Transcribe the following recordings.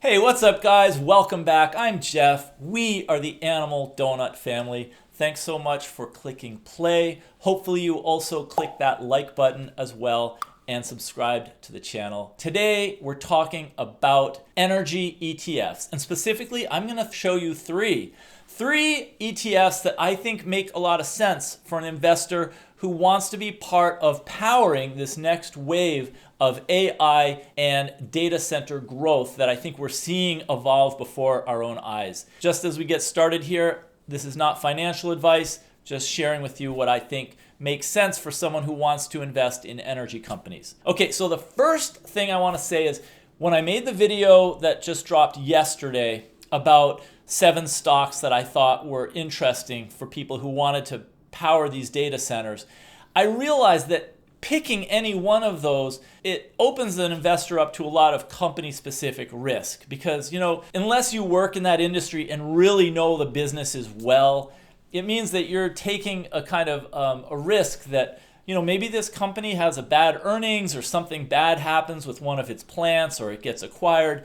Hey, what's up, guys? Welcome back. I'm Jeff. We are the Animal Donut family. Thanks so much for clicking play. Hopefully you also click that like button as well and subscribed to the channel. Today we're talking about energy ETFs, and specifically I'm going to show you three ETFs that I think make a lot of sense for an investor who wants to be part of powering this next wave of AI and data center growth that I think we're seeing evolve before our own eyes. Just as we get started here, this is not financial advice, just sharing with you what I think makes sense for someone who wants to invest in energy companies. Okay, so the first thing I want to say is when I made the video that just dropped yesterday about 7 stocks that I thought were interesting for people who wanted to power these data centers, I realized that picking any one of those, it opens an investor up to a lot of company-specific risk because, unless you work in that industry and really know the businesses well, it means that you're taking a kind of a risk that, maybe this company has a bad earnings or something bad happens with one of its plants or it gets acquired.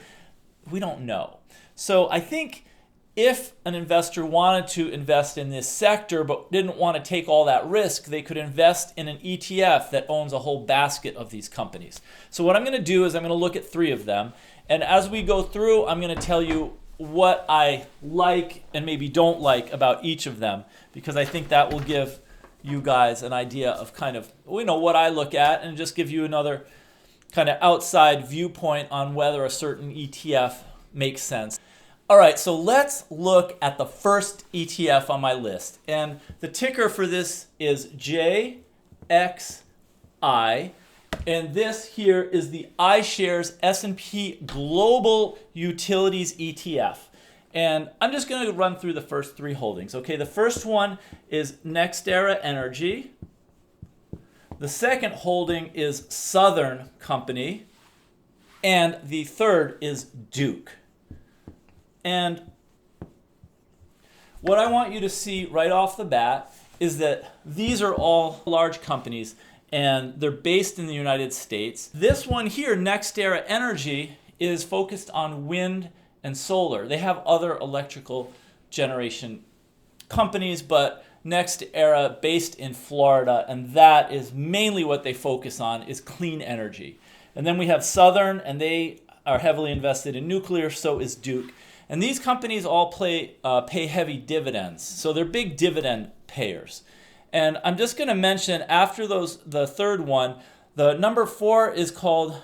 We don't know. So I think if an investor wanted to invest in this sector but didn't want to take all that risk, they could invest in an ETF that owns a whole basket of these companies. So what I'm going to do is I'm going to look at 3 of them. And as we go through, I'm going to tell you what I like and maybe don't like about each of them, because I think that will give you guys an idea of kind of, what I look at, and just give you another kind of outside viewpoint on whether a certain ETF makes sense. All right, so let's look at the first ETF on my list. And the ticker for this is JXI. And this here is the iShares S&P Global Utilities ETF. And I'm just going to run through the first 3 holdings. Okay, the first one is NextEra Energy. The second holding is Southern Company. And the third is Duke. And what I want you to see right off the bat is that these are all large companies and they're based in the United States. This one here, NextEra Energy, is focused on wind and solar. They have other electrical generation companies, but NextEra, based in Florida, and that is mainly what they focus on, is clean energy. And then we have Southern, and they are heavily invested in nuclear, so is Duke. And these companies all pay heavy dividends, so they're big dividend payers. And I'm just going to mention after the third one, the number 4 is called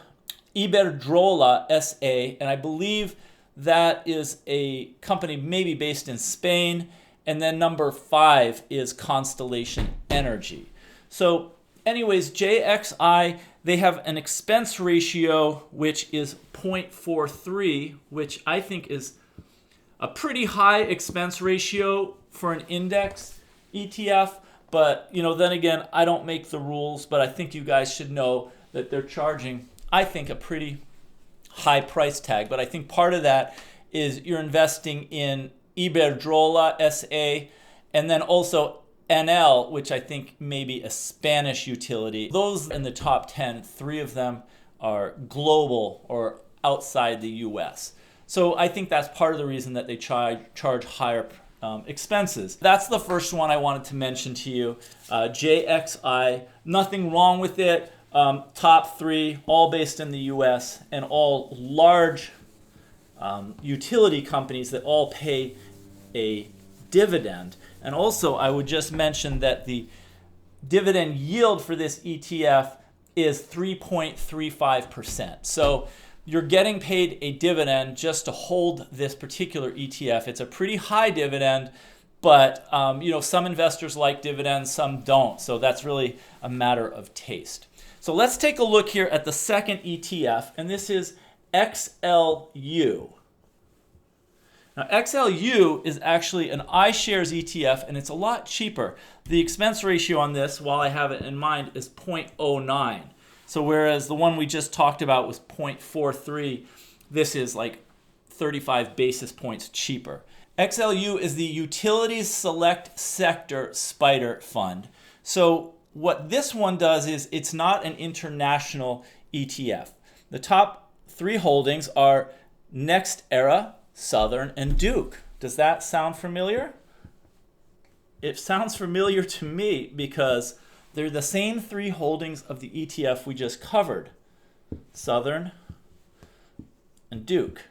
Iberdrola SA, and I believe that is a company maybe based in Spain. And then number 5 is Constellation Energy. So anyways, JXI, they have an expense ratio which is 0.43, which I think is a pretty high expense ratio for an index ETF. But, then again, I don't make the rules, but I think you guys should know that they're charging, I think, a pretty high price tag. But I think part of that is you're investing in Iberdrola SA and then also NL, which I think may be a Spanish utility. Those in the top 10, 3 of them are global or outside the US. So I think that's part of the reason that they charge higher expenses. That's the first one I wanted to mention to you. JXI, nothing wrong with it. Top 3, all based in the US and all large utility companies that all pay a dividend. And also I would just mention that the dividend yield for this ETF is 3.35%. So you're getting paid a dividend just to hold this particular ETF. It's a pretty high dividend, but some investors like dividends, some don't. So that's really a matter of taste. So let's take a look here at the second ETF, and this is XLU. Now, XLU is actually an iShares ETF, and it's a lot cheaper. The expense ratio on this, while I have it in mind, is 0.09. So whereas the one we just talked about was 0.43, this is like 35 basis points cheaper. XLU is the Utilities Select Sector SPDR Fund. So what this one does is it's not an international ETF. The top 3 holdings are NextEra, Southern, and Duke. Does that sound familiar? It sounds familiar to me because they're the same three holdings of the ETF we just covered. Southern and Duke.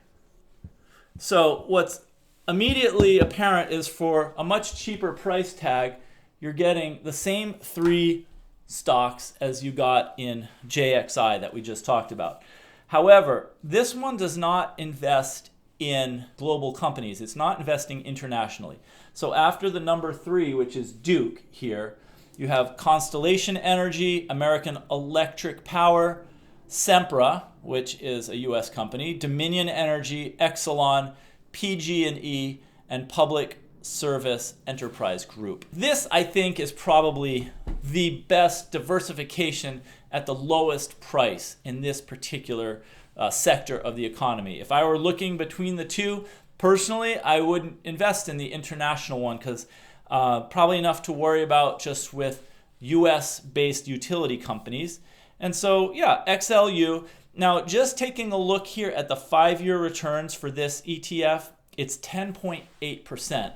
So what's immediately apparent is for a much cheaper price tag, you're getting the same three stocks as you got in JXI that we just talked about. However, this one does not invest in global companies. It's not investing internationally. So after the number 3, which is Duke here, you have Constellation Energy, American Electric Power, Sempra, which is a US company, Dominion Energy, Exelon, PG&E, and Public Service Enterprise Group. This, I think, is probably the best diversification at the lowest price in this particular sector of the economy. If I were looking between the two, personally, I wouldn't invest in the international one because probably enough to worry about just with US-based utility companies. And so, yeah, XLU. Now, just taking a look here at the 5-year returns for this ETF, it's 10.8%.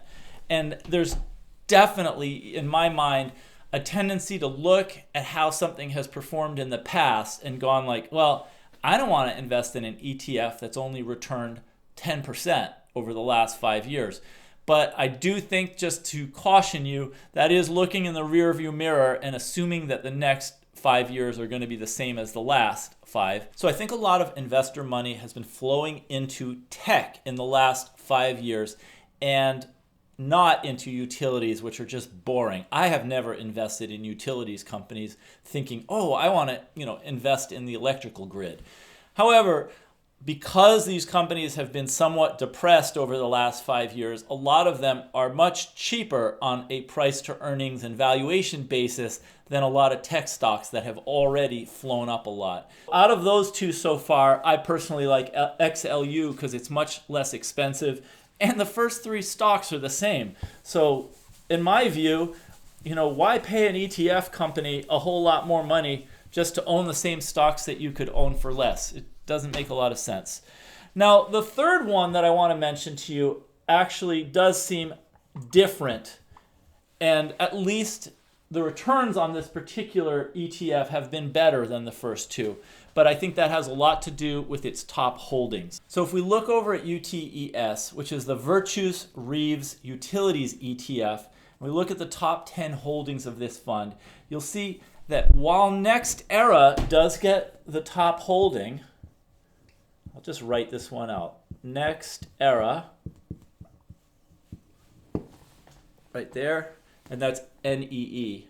And there's definitely, in my mind, a tendency to look at how something has performed in the past and gone like, well, I don't want to invest in an ETF that's only returned 10% over the last 5 years. But I do think, just to caution you, that is looking in the rearview mirror and assuming that the next 5 years are going to be the same as the last 5. So I think a lot of investor money has been flowing into tech in the last 5 years and not into utilities, which are just boring. I have never invested in utilities companies thinking, oh, I want to, invest in the electrical grid. However, because these companies have been somewhat depressed over the last 5 years, a lot of them are much cheaper on a price to earnings and valuation basis than a lot of tech stocks that have already flown up a lot. Out of those two so far, I personally like XLU because it's much less expensive, and the first 3 stocks are the same. So in my view, why pay an ETF company a whole lot more money just to own the same stocks that you could own for less? It doesn't make a lot of sense. Now, the third one that I want to mention to you actually does seem different, and at least the returns on this particular ETF have been better than the first 2. But I think that has a lot to do with its top holdings. So if we look over at UTES, which is the Virtus Reaves Utilities ETF, and we look at the top 10 holdings of this fund, you'll see that while NextEra does get the top holding, I'll just write this one out. NextEra, right there, and that's NEE.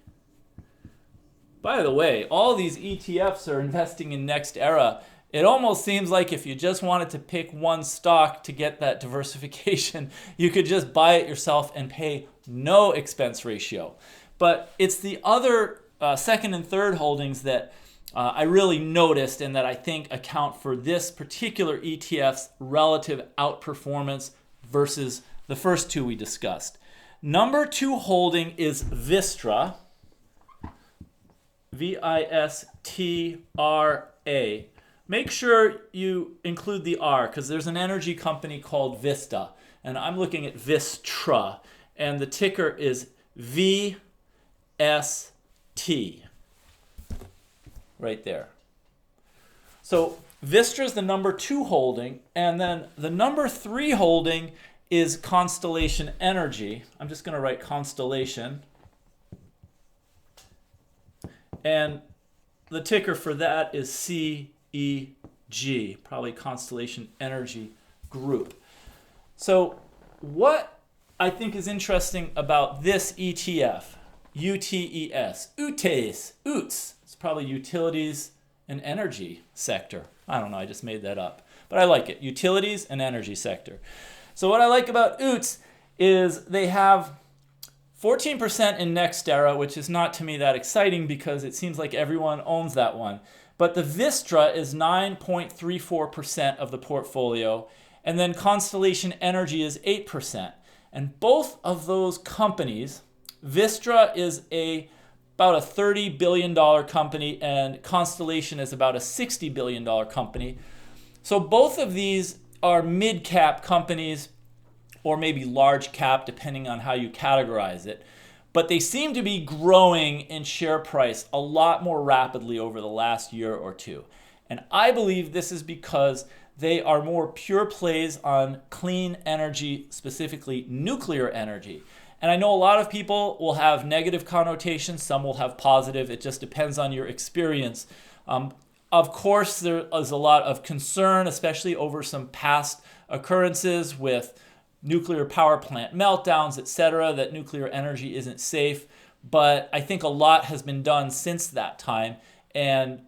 By the way, all these ETFs are investing in NextEra. It almost seems like if you just wanted to pick one stock to get that diversification, you could just buy it yourself and pay no expense ratio. But it's the other second and third holdings that I really noticed and that I think account for this particular ETF's relative outperformance versus the first 2 we discussed. Number 2 holding is Vistra, V-I-S-T-R-A. Make sure you include the R because there's an energy company called Vista, and I'm looking at Vistra, and the ticker is VST, right there. So Vistra is the number 2 holding, and then the number 3 holding is Constellation Energy. I'm just going to write Constellation. And the ticker for that is CEG, probably Constellation Energy Group. So what I think is interesting about this ETF, UTES, UTES, it's probably utilities and energy sector. I don't know, I just made that up. But I like it, utilities and energy sector. So what I like about UTES is they have 14% in NextEra, which is not to me that exciting because it seems like everyone owns that one. But the Vistra is 9.34% of the portfolio, and then Constellation Energy is 8%. And both of those companies, Vistra is about a $30 billion company, and Constellation is about a $60 billion company. So both of these are mid-cap companies or maybe large cap, depending on how you categorize it. But they seem to be growing in share price a lot more rapidly over the last year or two. And I believe this is because they are more pure plays on clean energy, specifically nuclear energy. And I know a lot of people will have negative connotations, some will have positive. It just depends on your experience. Of course, there is a lot of concern, especially over some past occurrences with nuclear power plant meltdowns, etc., that nuclear energy isn't safe. But I think a lot has been done since that time. And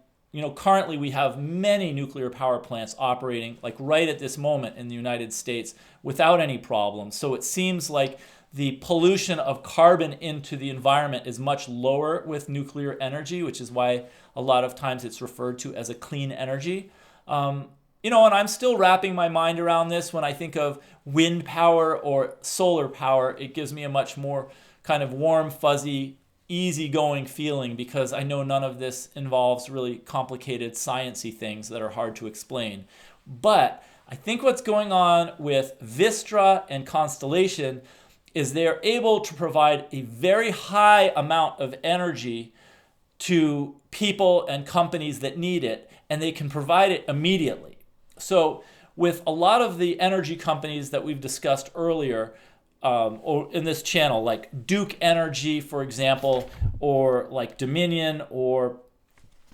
currently we have many nuclear power plants operating like right at this moment in the United States without any problems. So it seems like the pollution of carbon into the environment is much lower with nuclear energy, which is why a lot of times it's referred to as a clean energy. And I'm still wrapping my mind around this. When I think of wind power or solar power, it gives me a much more kind of warm, fuzzy, easygoing feeling because I know none of this involves really complicated sciencey things that are hard to explain. But I think what's going on with Vistra and Constellation is they're able to provide a very high amount of energy to people and companies that need it, and they can provide it immediately. So with a lot of the energy companies that we've discussed earlier or in this channel, like Duke Energy, for example, or like Dominion, or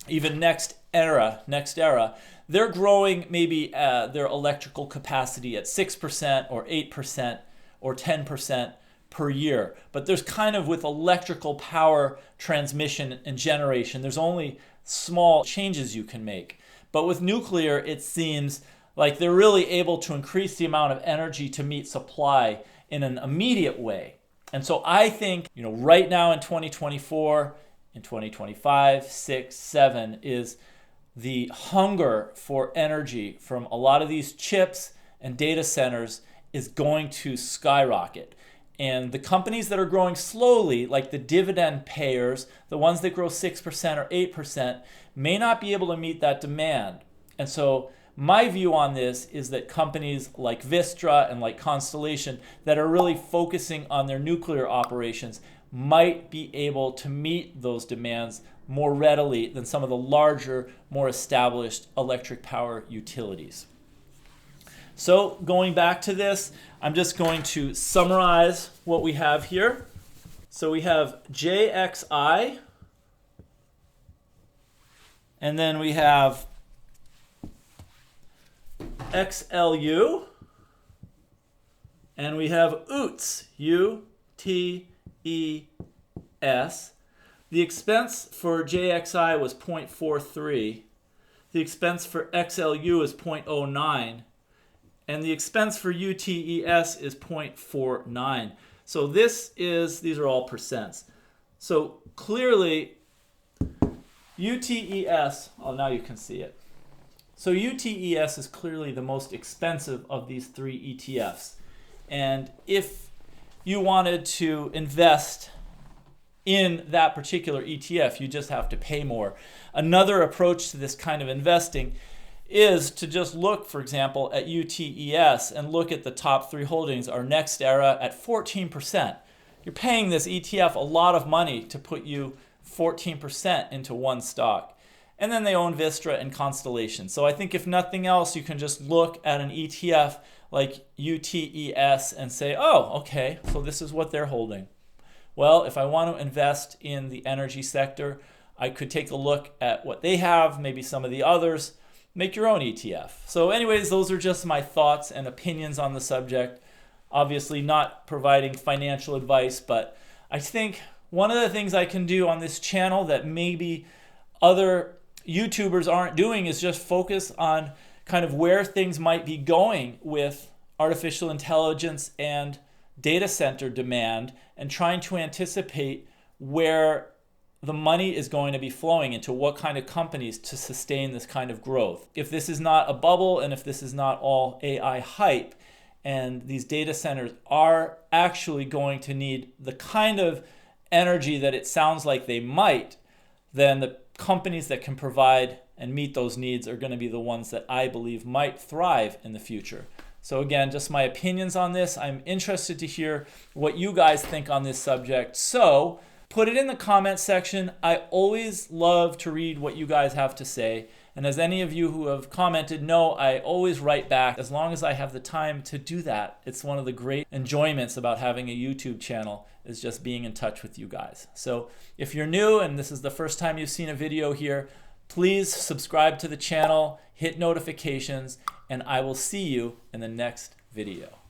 even NextEra, they're growing maybe their electrical capacity at 6% or 8% or 10% per year. But there's kind of with electrical power transmission and generation, there's only small changes you can make. But with nuclear, it seems like they're really able to increase the amount of energy to meet supply in an immediate way. And so I think, right now in 2024, in 2025, 6, 7 is the hunger for energy from a lot of these chips and data centers is going to skyrocket. And the companies that are growing slowly, like the dividend payers, the ones that grow 6% or 8%, may not be able to meet that demand. And so my view on this is that companies like Vistra and like Constellation that are really focusing on their nuclear operations might be able to meet those demands more readily than some of the larger, more established electric power utilities. So going back to this, I'm just going to summarize what we have here. So we have JXI, and then we have XLU, and we have UTS, U-T-E-S. The expense for JXI was 0.43. The expense for XLU is 0.09. And the expense for UTES is 0.49. So these are all percents. So clearly, UTES, now you can see it. So UTES is clearly the most expensive of these three ETFs. And if you wanted to invest in that particular ETF, you just have to pay more. Another approach to this kind of investing is to just look, for example, at UTES and look at the top three holdings. Our NextEra at 14%. You're paying this ETF a lot of money to put you 14% into one stock. And then they own Vistra and Constellation. So I think if nothing else, you can just look at an ETF like UTES and say, oh, okay, so this is what they're holding. Well, if I want to invest in the energy sector, I could take a look at what they have, maybe some of the others, make your own ETF. So anyways, those are just my thoughts and opinions on the subject. Obviously not providing financial advice, but I think one of the things I can do on this channel that maybe other YouTubers aren't doing is just focus on kind of where things might be going with artificial intelligence and data center demand and trying to anticipate where the money is going to be flowing into what kind of companies to sustain this kind of growth. If this is not a bubble and if this is not all AI hype and these data centers are actually going to need the kind of energy that it sounds like they might, then the companies that can provide and meet those needs are going to be the ones that I believe might thrive in the future. So again, just my opinions on this. I'm interested to hear what you guys think on this subject. So put it in the comment section. I always love to read what you guys have to say. And as any of you who have commented know, I always write back as long as I have the time to do that. It's one of the great enjoyments about having a YouTube channel, is just being in touch with you guys. So if you're new and this is the first time you've seen a video here, please subscribe to the channel, hit notifications, and I will see you in the next video.